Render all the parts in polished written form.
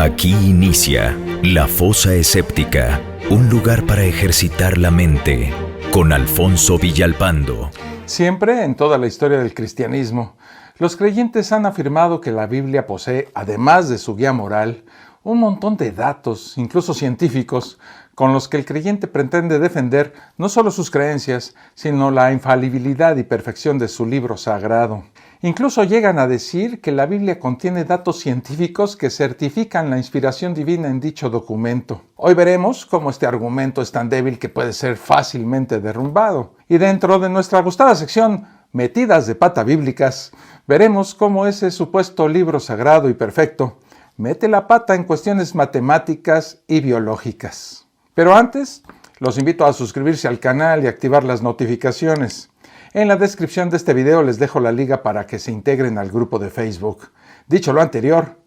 Aquí inicia La Fosa Escéptica, un lugar para ejercitar la mente, con Alfonso Villalpando. Siempre, en toda la historia del cristianismo, los creyentes han afirmado que la Biblia posee, además de su guía moral, un montón de datos, incluso científicos, con los que el creyente pretende defender no solo sus creencias, sino la infalibilidad y perfección de su libro sagrado. Incluso llegan a decir que la Biblia contiene datos científicos que certifican la inspiración divina en dicho documento. Hoy veremos cómo este argumento es tan débil que puede ser fácilmente derrumbado. Y dentro de nuestra gustada sección Metidas de Pata Bíblicas, veremos cómo ese supuesto libro sagrado y perfecto mete la pata en cuestiones matemáticas y biológicas. Pero antes, los invito a suscribirse al canal y activar las notificaciones. En la descripción de este video les dejo la liga para que se integren al grupo de Facebook. Dicho lo anterior,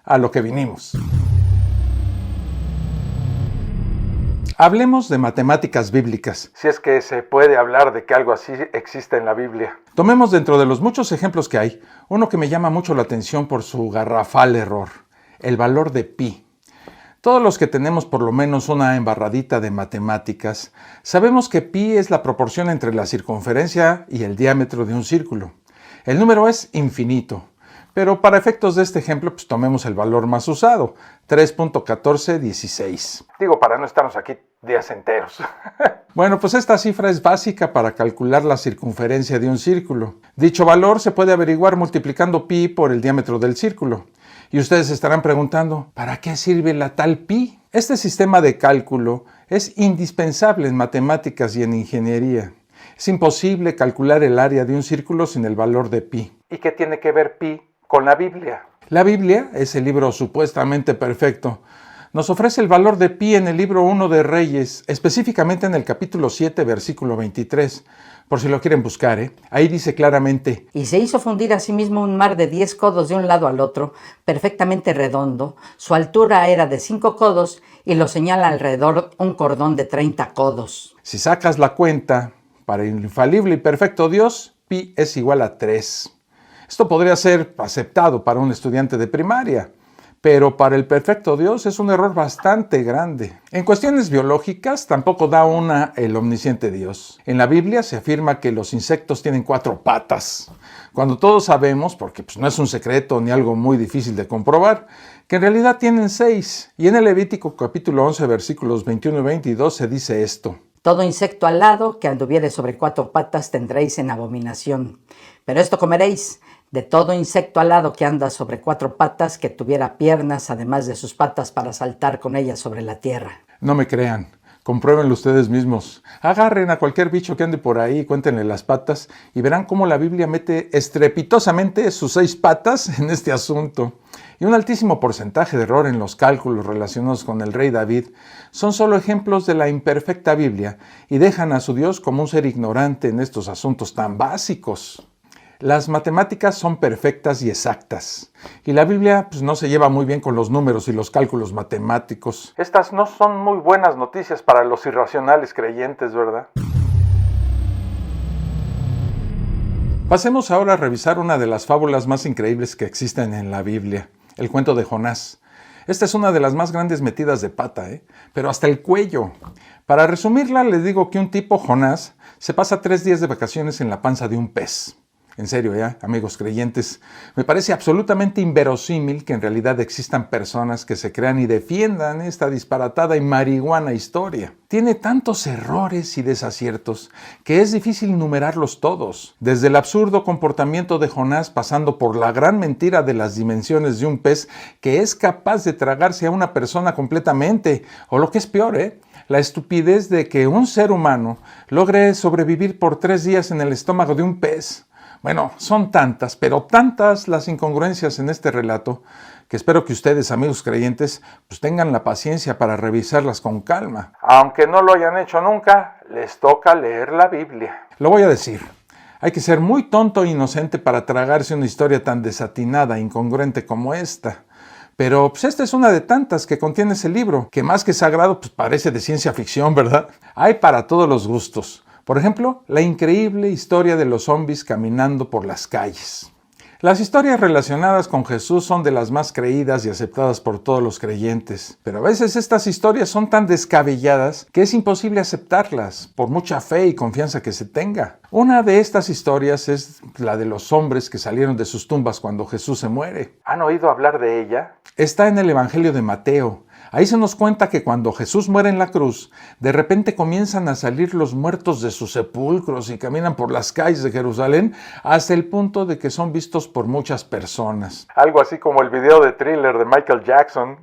a lo que vinimos. Hablemos de matemáticas bíblicas, si es que se puede hablar de que algo así existe en la Biblia. Tomemos dentro de los muchos ejemplos que hay, uno que me llama mucho la atención por su garrafal error, el valor de pi. Todos los que tenemos por lo menos una embarradita de matemáticas, sabemos que pi es la proporción entre la circunferencia y el diámetro de un círculo. El número es infinito, pero para efectos de este ejemplo, tomemos el valor más usado, 3.1416. Digo, para no estarnos aquí días enteros. Bueno, pues esta cifra es básica para calcular la circunferencia de un círculo. Dicho valor se puede averiguar multiplicando pi por el diámetro del círculo. Y ustedes estarán preguntando, ¿para qué sirve la tal pi? Este sistema de cálculo es indispensable en matemáticas y en ingeniería. Es imposible calcular el área de un círculo sin el valor de pi. ¿Y qué tiene que ver pi con la Biblia? La Biblia, ese libro supuestamente perfecto, nos ofrece el valor de pi en el libro 1 de Reyes, específicamente en el capítulo 7, versículo 23. Por si lo quieren buscar, ahí dice claramente: Y se hizo fundir a sí mismo un mar de 10 codos de un lado al otro, perfectamente redondo. Su altura era de 5 codos y lo señala alrededor un cordón de 30 codos. Si sacas la cuenta, para el infalible y perfecto Dios, pi es igual a 3. Esto podría ser aceptado para un estudiante de primaria, pero para el perfecto Dios es un error bastante grande. En cuestiones biológicas tampoco da una el omnisciente Dios. En la Biblia se afirma que los insectos tienen 4 patas, cuando todos sabemos, porque no es un secreto ni algo muy difícil de comprobar, que en realidad tienen 6. Y en el Levítico capítulo 11, versículos 21 y 22 se dice esto: Todo insecto alado que anduviere sobre 4 patas tendréis en abominación. Pero esto comeréis: de todo insecto alado que anda sobre 4 patas, que tuviera piernas, además de sus patas, para saltar con ellas sobre la tierra. No me crean, compruébenlo ustedes mismos. Agarren a cualquier bicho que ande por ahí, cuéntenle las patas y verán cómo la Biblia mete estrepitosamente sus 6 patas en este asunto. Y un altísimo porcentaje de error en los cálculos relacionados con el rey David son solo ejemplos de la imperfecta Biblia y dejan a su Dios como un ser ignorante en estos asuntos tan básicos. Las matemáticas son perfectas y exactas, y la Biblia no se lleva muy bien con los números y los cálculos matemáticos. Estas no son muy buenas noticias para los irracionales creyentes, ¿verdad? Pasemos ahora a revisar una de las fábulas más increíbles que existen en la Biblia, el cuento de Jonás. Esta es una de las más grandes metidas de pata, pero hasta el cuello. Para resumirla, les digo que un tipo, Jonás, se pasa 3 días de vacaciones en la panza de un pez. En serio, amigos creyentes, me parece absolutamente inverosímil que en realidad existan personas que se crean y defiendan esta disparatada y marihuana historia. Tiene tantos errores y desaciertos que es difícil numerarlos todos. Desde el absurdo comportamiento de Jonás, pasando por la gran mentira de las dimensiones de un pez que es capaz de tragarse a una persona completamente, o lo que es peor, la estupidez de que un ser humano logre sobrevivir por 3 días en el estómago de un pez. Bueno, son tantas, pero tantas las incongruencias en este relato que espero que ustedes, amigos creyentes, tengan la paciencia para revisarlas con calma. Aunque no lo hayan hecho nunca, les toca leer la Biblia. Lo voy a decir. Hay que ser muy tonto e inocente para tragarse una historia tan desatinada e incongruente como esta. Pero esta es una de tantas que contiene ese libro, que más que sagrado parece de ciencia ficción, ¿verdad? Hay para todos los gustos. Por ejemplo, la increíble historia de los zombies caminando por las calles. Las historias relacionadas con Jesús son de las más creídas y aceptadas por todos los creyentes, pero a veces estas historias son tan descabelladas que es imposible aceptarlas, por mucha fe y confianza que se tenga. Una de estas historias es la de los hombres que salieron de sus tumbas cuando Jesús se muere. ¿Han oído hablar de ella? Está en el Evangelio de Mateo. Ahí se nos cuenta que cuando Jesús muere en la cruz, de repente comienzan a salir los muertos de sus sepulcros y caminan por las calles de Jerusalén hasta el punto de que son vistos por muchas personas. Algo así como el video de Thriller de Michael Jackson.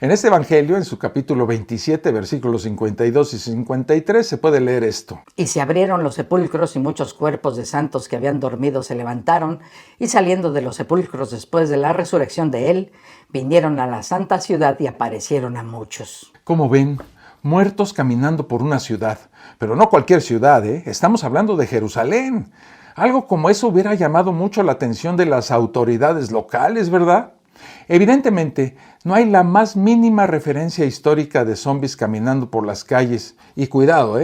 En este evangelio, en su capítulo 27, versículos 52 y 53, se puede leer esto. Y se abrieron los sepulcros y muchos cuerpos de santos que habían dormido se levantaron y saliendo de los sepulcros después de la resurrección de él, vinieron a la santa ciudad y aparecieron a muchos. Como ven, muertos caminando por una ciudad, pero no cualquier ciudad, ¿eh? Estamos hablando de Jerusalén. Algo como eso hubiera llamado mucho la atención de las autoridades locales, ¿verdad? Evidentemente, no hay la más mínima referencia histórica de zombies caminando por las calles. Y cuidado,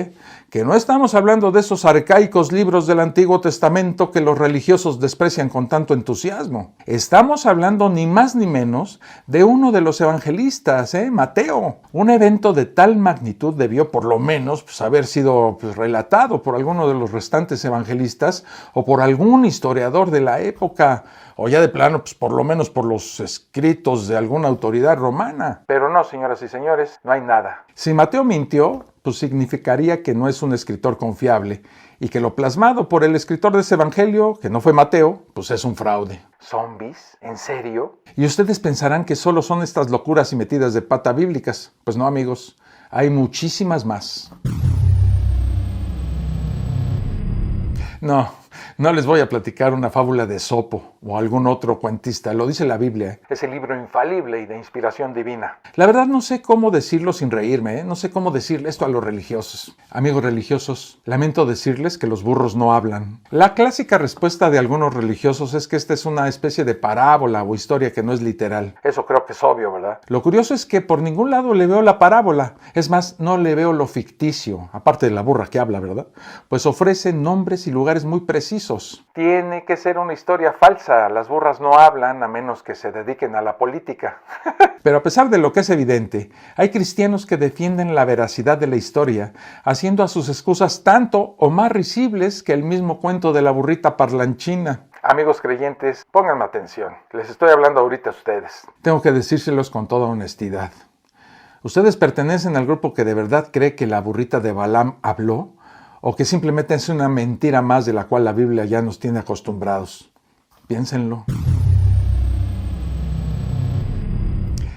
que no estamos hablando de esos arcaicos libros del Antiguo Testamento que los religiosos desprecian con tanto entusiasmo. Estamos hablando ni más ni menos de uno de los evangelistas, Mateo. Un evento de tal magnitud debió por lo menos haber sido relatado por alguno de los restantes evangelistas o por algún historiador de la época, o ya de plano, por lo menos por los escritos de alguna autoridad romana. Pero no, señoras y señores, no hay nada. Si Mateo mintió, significaría que no es un escritor confiable y que lo plasmado por el escritor de ese evangelio, que no fue Mateo, es un fraude. ¿Zombies? ¿En serio? Y ustedes pensarán que solo son estas locuras y metidas de pata bíblicas. Pues no, amigos, hay muchísimas más. No les voy a platicar una fábula de Esopo o algún otro cuentista, lo dice la Biblia. Es el libro infalible y de inspiración divina. La verdad no sé cómo decirlo sin reírme, no sé cómo decirle esto a los religiosos. Amigos religiosos, lamento decirles que los burros no hablan. La clásica respuesta de algunos religiosos es que esta es una especie de parábola o historia que no es literal. Eso creo que es obvio, ¿verdad? Lo curioso es que por ningún lado le veo la parábola. Es más, no le veo lo ficticio, aparte de la burra que habla, ¿verdad? Pues ofrece nombres y lugares muy precisos. Tiene que ser una historia falsa. Las burras no hablan a menos que se dediquen a la política. Pero a pesar de lo que es evidente, hay cristianos que defienden la veracidad de la historia, haciendo a sus excusas tanto o más risibles que el mismo cuento de la burrita parlanchina. Amigos creyentes, pónganme atención. Les estoy hablando ahorita a ustedes. Tengo que decírselos con toda honestidad. ¿Ustedes pertenecen al grupo que de verdad cree que la burrita de Balaam habló? ¿O que simplemente es una mentira más de la cual la Biblia ya nos tiene acostumbrados? Piénsenlo.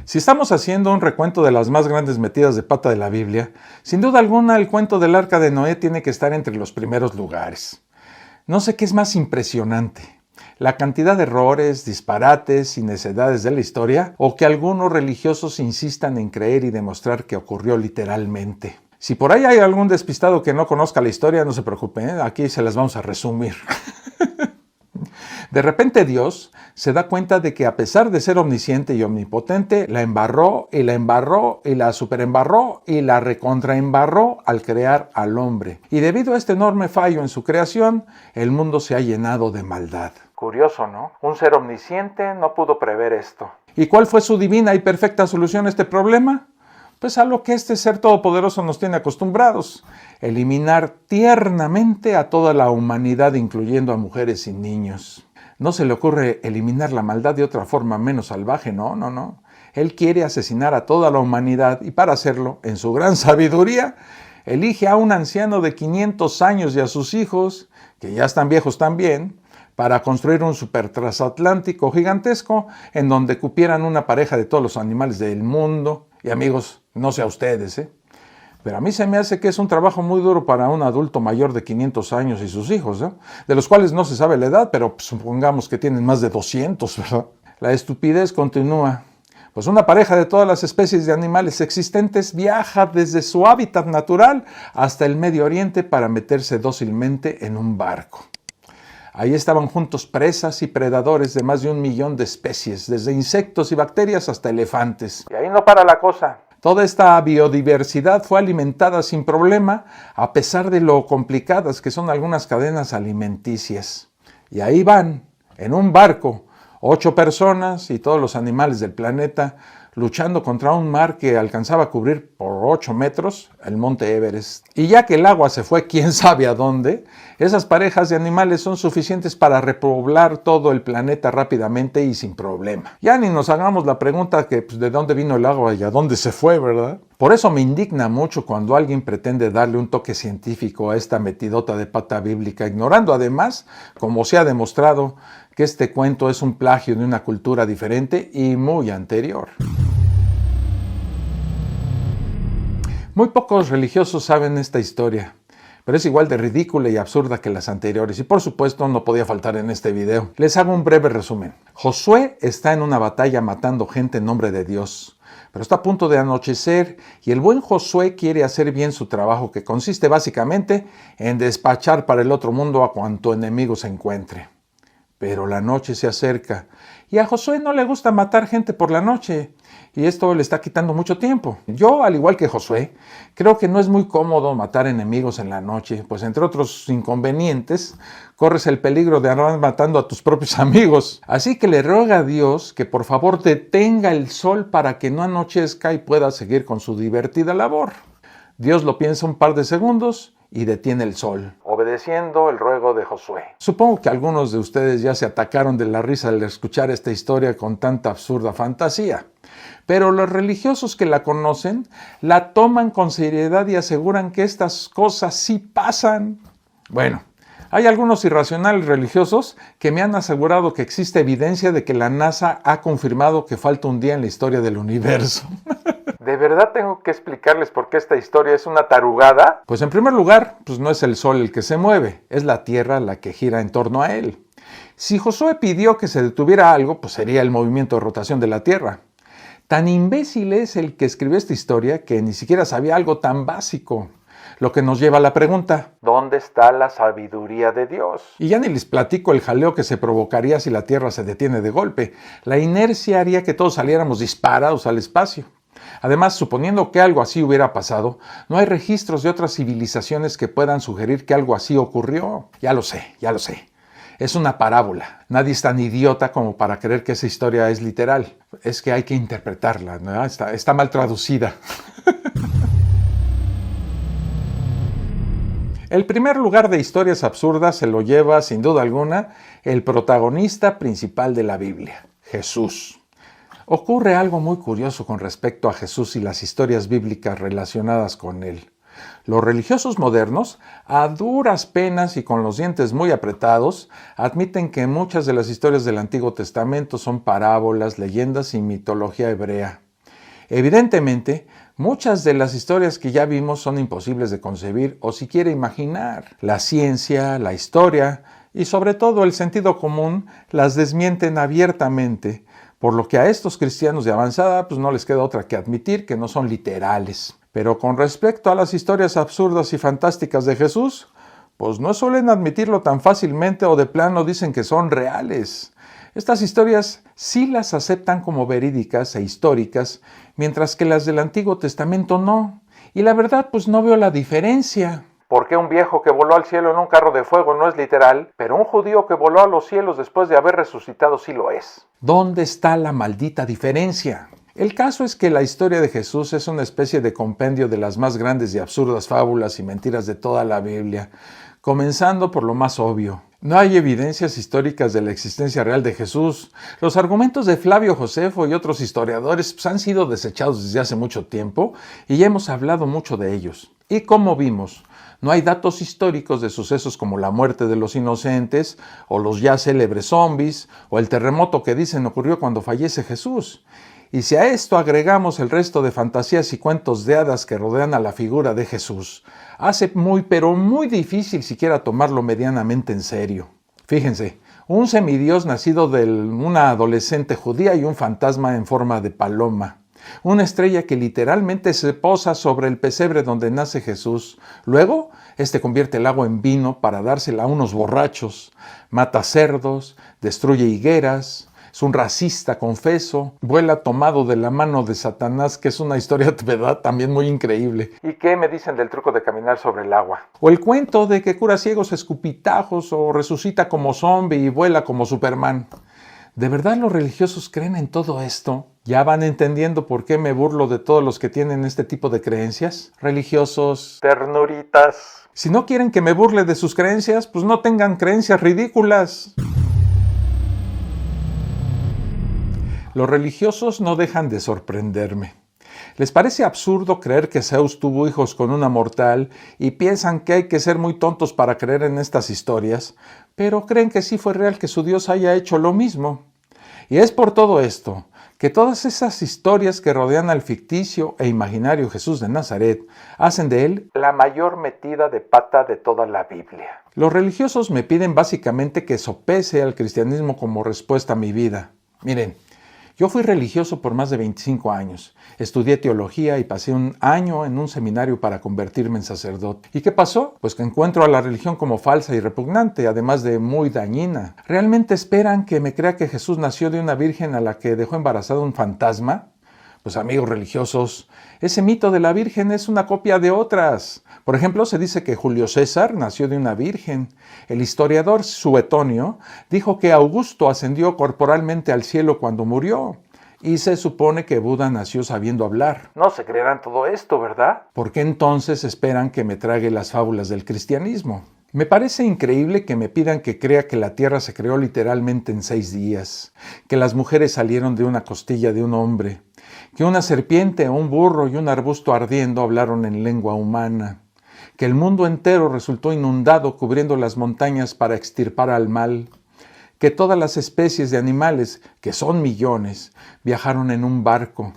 Si estamos haciendo un recuento de las más grandes metidas de pata de la Biblia, sin duda alguna el cuento del Arca de Noé tiene que estar entre los primeros lugares. No sé qué es más impresionante, la cantidad de errores, disparates y necedades de la historia, o que algunos religiosos insistan en creer y demostrar que ocurrió literalmente. Si por ahí hay algún despistado que no conozca la historia, no se preocupen, aquí se las vamos a resumir. De repente Dios se da cuenta de que a pesar de ser omnisciente y omnipotente, la embarró y la embarró y la superembarró y la recontraembarró al crear al hombre. Y debido a este enorme fallo en su creación, el mundo se ha llenado de maldad. Curioso, ¿no? Un ser omnisciente no pudo prever esto. ¿Y cuál fue su divina y perfecta solución a este problema? Pues a lo que este ser todopoderoso nos tiene acostumbrados, eliminar tiernamente a toda la humanidad, incluyendo a mujeres y niños. No se le ocurre eliminar la maldad de otra forma menos salvaje, no. Él quiere asesinar a toda la humanidad y para hacerlo, en su gran sabiduría, elige a un anciano de 500 años y a sus hijos, que ya están viejos también, para construir un supertransatlántico gigantesco en donde cupieran una pareja de todos los animales del mundo. Y amigos, no sé a ustedes, pero a mí se me hace que es un trabajo muy duro para un adulto mayor de 500 años y sus hijos, de los cuales no se sabe la edad, pero supongamos que tienen más de 200, ¿verdad? La estupidez continúa. Pues una pareja de todas las especies de animales existentes viaja desde su hábitat natural hasta el Medio Oriente para meterse dócilmente en un barco. Ahí estaban juntos presas y predadores de más de 1 millón de especies, desde insectos y bacterias hasta elefantes. Y ahí no para la cosa. Toda esta biodiversidad fue alimentada sin problema, a pesar de lo complicadas que son algunas cadenas alimenticias. Y ahí van, En un barco, 8 personas y todos los animales del planeta luchando contra un mar que alcanzaba a cubrir por 8 metros el monte Everest. Y ya que el agua se fue quién sabe a dónde, esas parejas de animales son suficientes para repoblar todo el planeta rápidamente y sin problema. Ya ni nos hagamos la pregunta que de dónde vino el agua y a dónde se fue, ¿verdad? Por eso me indigna mucho cuando alguien pretende darle un toque científico a esta metidota de pata bíblica, ignorando además, como se ha demostrado, que este cuento es un plagio de una cultura diferente y muy anterior. Muy pocos religiosos saben esta historia, pero es igual de ridícula y absurda que las anteriores y por supuesto no podía faltar en este video. Les hago un breve resumen. Josué está en una batalla matando gente en nombre de Dios, pero está a punto de anochecer y el buen Josué quiere hacer bien su trabajo, que consiste básicamente en despachar para el otro mundo a cuanto enemigo se encuentre. Pero la noche se acerca y a Josué no le gusta matar gente por la noche y esto le está quitando mucho tiempo. Yo, al igual que Josué, creo que no es muy cómodo matar enemigos en la noche, pues entre otros inconvenientes, corres el peligro de andar matando a tus propios amigos. Así que le ruega a Dios que por favor detenga el sol para que no anochezca y pueda seguir con su divertida labor. Dios lo piensa un par de segundos y detiene el sol, obedeciendo el ruego de Josué. Supongo que algunos de ustedes ya se atacaron de la risa al escuchar esta historia con tanta absurda fantasía, pero los religiosos que la conocen la toman con seriedad y aseguran que estas cosas sí pasan. Bueno, hay algunos irracionales religiosos que me han asegurado que existe evidencia de que la NASA ha confirmado que falta un día en la historia del universo. ¿De verdad tengo que explicarles por qué esta historia es una tarugada? Pues en primer lugar, no es el sol el que se mueve, es la Tierra la que gira en torno a él. Si Josué pidió que se detuviera algo, sería el movimiento de rotación de la Tierra. Tan imbécil es el que escribió esta historia que ni siquiera sabía algo tan básico. Lo que nos lleva a la pregunta, ¿dónde está la sabiduría de Dios? Y ya ni les platico el jaleo que se provocaría si la Tierra se detiene de golpe. La inercia haría que todos saliéramos disparados al espacio. Además, suponiendo que algo así hubiera pasado, no hay registros de otras civilizaciones que puedan sugerir que algo así ocurrió. Ya lo sé. Es una parábola. Nadie es tan idiota como para creer que esa historia es literal. Es que hay que interpretarla, ¿no? Está mal traducida. El primer lugar de historias absurdas se lo lleva, sin duda alguna, el protagonista principal de la Biblia, Jesús. Ocurre algo muy curioso con respecto a Jesús y las historias bíblicas relacionadas con él. Los religiosos modernos, a duras penas y con los dientes muy apretados, admiten que muchas de las historias del Antiguo Testamento son parábolas, leyendas y mitología hebrea. Evidentemente, muchas de las historias que ya vimos son imposibles de concebir o siquiera imaginar. La ciencia, la historia y sobre todo el sentido común las desmienten abiertamente, por lo que a estos cristianos de avanzada no les queda otra que admitir que no son literales. Pero con respecto a las historias absurdas y fantásticas de Jesús, no suelen admitirlo tan fácilmente o de plano dicen que son reales. Estas historias sí las aceptan como verídicas e históricas, mientras que las del Antiguo Testamento no. Y la verdad, no veo la diferencia. ¿Por qué un viejo que voló al cielo en un carro de fuego no es literal, pero un judío que voló a los cielos después de haber resucitado sí lo es? ¿Dónde está la maldita diferencia? El caso es que la historia de Jesús es una especie de compendio de las más grandes y absurdas fábulas y mentiras de toda la Biblia, comenzando por lo más obvio. No hay evidencias históricas de la existencia real de Jesús. Los argumentos de Flavio Josefo y otros historiadores han sido desechados desde hace mucho tiempo y ya hemos hablado mucho de ellos. Y como vimos, no hay datos históricos de sucesos como la muerte de los inocentes, o los ya célebres zombies, o el terremoto que dicen ocurrió cuando fallece Jesús. Y si a esto agregamos el resto de fantasías y cuentos de hadas que rodean a la figura de Jesús, hace pero muy difícil siquiera tomarlo medianamente en serio. Fíjense, un semidios nacido de una adolescente judía y un fantasma en forma de paloma. Una estrella que literalmente se posa sobre el pesebre donde nace Jesús. Luego, convierte el agua en vino para dársela a unos borrachos. Mata cerdos, destruye higueras, es un racista, confeso, vuela tomado de la mano de Satanás, que es una historia de verdad también muy increíble. ¿Y qué me dicen del truco de caminar sobre el agua? O el cuento de que cura ciegos escupitajos o resucita como zombie y vuela como Superman. ¿De verdad los religiosos creen en todo esto? ¿Ya van entendiendo por qué me burlo de todos los que tienen este tipo de creencias? Religiosos, ternuritas. Si no quieren que me burle de sus creencias, pues no tengan creencias ridículas. Los religiosos no dejan de sorprenderme. Les parece absurdo creer que Zeus tuvo hijos con una mortal y piensan que hay que ser muy tontos para creer en estas historias, pero creen que sí fue real que su Dios haya hecho lo mismo. Y es por todo esto que todas esas historias que rodean al ficticio e imaginario Jesús de Nazaret hacen de él la mayor metida de pata de toda la Biblia. Los religiosos me piden básicamente que sopese al cristianismo como respuesta a mi vida. Miren, yo fui religioso por más de 25 años. Estudié teología y pasé un año en un seminario para convertirme en sacerdote. ¿Y qué pasó? Pues que encuentro a la religión como falsa y repugnante, además de muy dañina. ¿Realmente esperan que me crea que Jesús nació de una virgen a la que dejó embarazada un fantasma? Pues amigos religiosos, ese mito de la virgen es una copia de otras. Por ejemplo, se dice que Julio César nació de una virgen. El historiador Suetonio dijo que Augusto ascendió corporalmente al cielo cuando murió. Y se supone que Buda nació sabiendo hablar. No se creerán todo esto, ¿verdad? ¿Por qué entonces esperan que me trague las fábulas del cristianismo? Me parece increíble que me pidan que crea que la tierra se creó literalmente en 6 días, que las mujeres salieron de una costilla de un hombre, que una serpiente, un burro y un arbusto ardiendo hablaron en lengua humana, que el mundo entero resultó inundado cubriendo las montañas para extirpar al mal, que todas las especies de animales, que son millones, viajaron en un barco,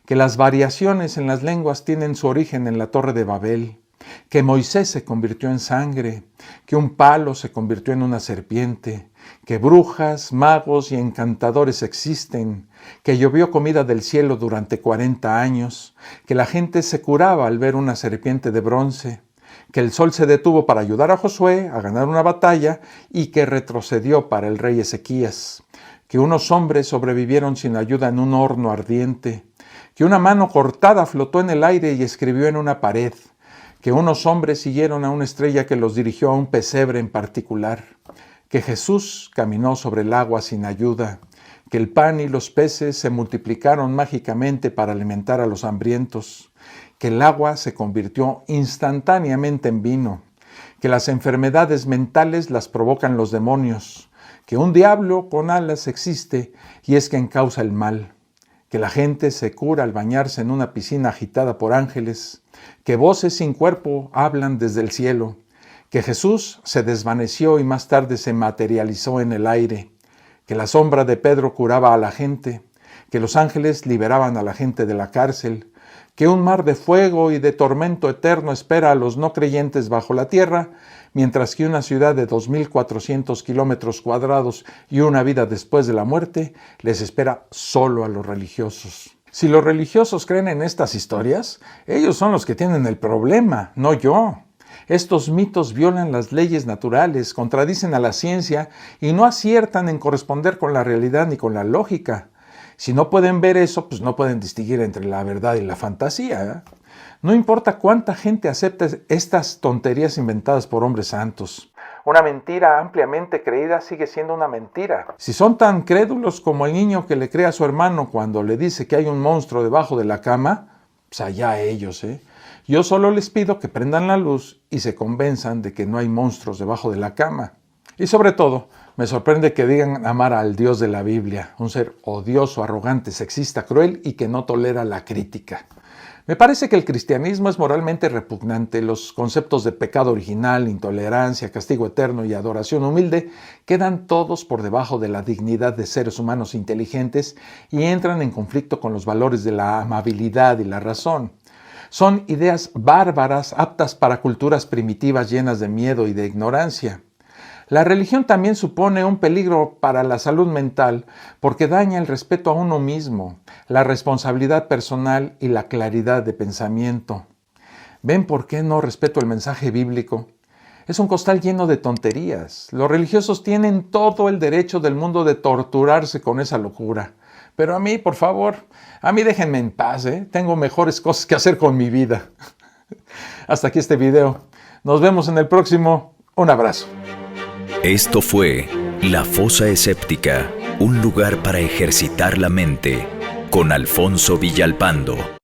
que las variaciones en las lenguas tienen su origen en la Torre de Babel, que Moisés se convirtió en sangre, que un palo se convirtió en una serpiente, que brujas, magos y encantadores existen, que llovió comida del cielo durante 40 años, que la gente se curaba al ver una serpiente de bronce, que el sol se detuvo para ayudar a Josué a ganar una batalla y que retrocedió para el rey Ezequías, que unos hombres sobrevivieron sin ayuda en un horno ardiente, que una mano cortada flotó en el aire y escribió en una pared, que unos hombres siguieron a una estrella que los dirigió a un pesebre en particular, que Jesús caminó sobre el agua sin ayuda, que el pan y los peces se multiplicaron mágicamente para alimentar a los hambrientos, que el agua se convirtió instantáneamente en vino, que las enfermedades mentales las provocan los demonios, que un diablo con alas existe y es quien causa el mal, que la gente se cura al bañarse en una piscina agitada por ángeles, que voces sin cuerpo hablan desde el cielo, que Jesús se desvaneció y más tarde se materializó en el aire, que la sombra de Pedro curaba a la gente, que los ángeles liberaban a la gente de la cárcel, que un mar de fuego y de tormento eterno espera a los no creyentes bajo la tierra, mientras que una ciudad de 2.400 kilómetros cuadrados y una vida después de la muerte les espera solo a los religiosos. Si los religiosos creen en estas historias, ellos son los que tienen el problema, no yo. Estos mitos violan las leyes naturales, contradicen a la ciencia y no aciertan en corresponder con la realidad ni con la lógica. Si no pueden ver eso, pues no pueden distinguir entre la verdad y la fantasía. No importa cuánta gente acepte estas tonterías inventadas por hombres santos. Una mentira ampliamente creída sigue siendo una mentira. Si son tan crédulos como el niño que le cree a su hermano cuando le dice que hay un monstruo debajo de la cama, pues allá ellos, Yo solo les pido que prendan la luz y se convenzan de que no hay monstruos debajo de la cama. Y sobre todo, me sorprende que digan amar al Dios de la Biblia, un ser odioso, arrogante, sexista, cruel y que no tolera la crítica. Me parece que el cristianismo es moralmente repugnante. Los conceptos de pecado original, intolerancia, castigo eterno y adoración humilde quedan todos por debajo de la dignidad de seres humanos inteligentes y entran en conflicto con los valores de la amabilidad y la razón. Son ideas bárbaras aptas para culturas primitivas llenas de miedo y de ignorancia. La religión también supone un peligro para la salud mental porque daña el respeto a uno mismo, la responsabilidad personal y la claridad de pensamiento. ¿Ven por qué no respeto el mensaje bíblico? Es un costal lleno de tonterías. Los religiosos tienen todo el derecho del mundo de torturarse con esa locura. Pero a mí, por favor, a mí déjenme en paz, ¿eh? Tengo mejores cosas que hacer con mi vida. Hasta aquí este video. Nos vemos en el próximo. Un abrazo. Esto fue La Fosa Escéptica, un lugar para ejercitar la mente, con Alfonso Villalpando.